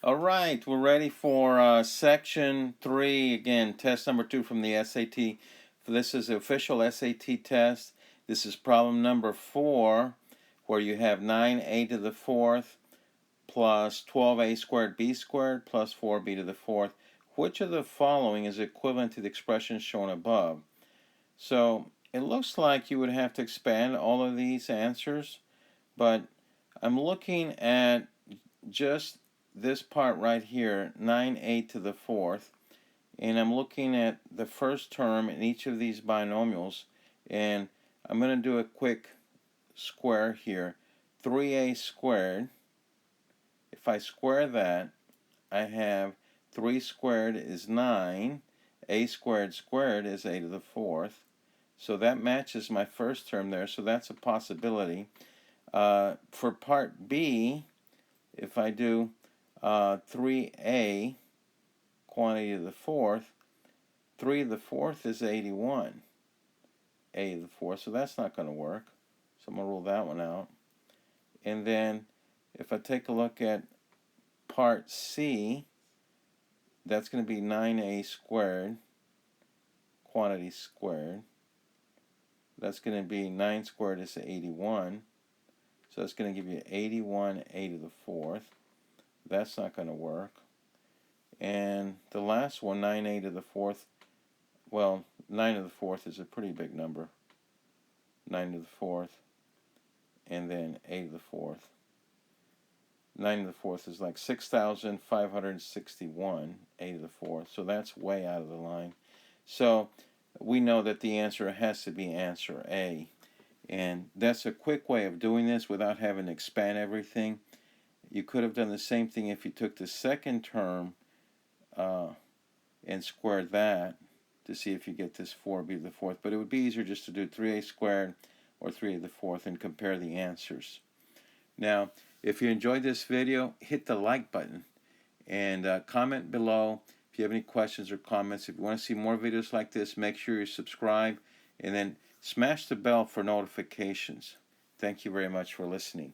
All right, we're ready for section 3, again, test number 2 from the SAT. This is the official SAT test. This is problem number 4, where you have 9a to the 4th plus 12a squared b squared plus 4b to the 4th. Which of the following is equivalent to the expression shown above? So it looks like you would have to expand all of these answers, but I'm looking at just this part right here, 9a to the 4th, and I'm looking at the first term in each of these binomials, and I'm going to do a quick square here. 3a squared, if I square that, I have 3 squared is 9, a squared squared is a to the 4th, so that matches my first term there, so that's a possibility. For part B, if I do 3a quantity to the 4th, 3 to the 4th is 81, a to the 4th, so that's not going to work. So I'm going to rule that one out. And then if I take a look at part C, that's going to be 9a squared, quantity squared. That's going to be 9 squared is 81. So that's going to give you 81a to the 4th. That's not going to work. And the last one, 9a to the 4th, well, 9 to the 4th is a pretty big number. 9 to the 4th, and then a to the 4th. 9 to the 4th is like 6,561, a to the 4th. So that's way out of the line. So we know that the answer has to be answer A. And that's a quick way of doing this without having to expand everything. You could have done the same thing if you took the second term and squared that to see if you get this 4b to the 4th. But it would be easier just to do 3a squared or 3 to the 4th and compare the answers. Now, if you enjoyed this video, hit the like button and comment below if you have any questions or comments. If you want to see more videos like this, make sure you subscribe and then smash the bell for notifications. Thank you very much for listening.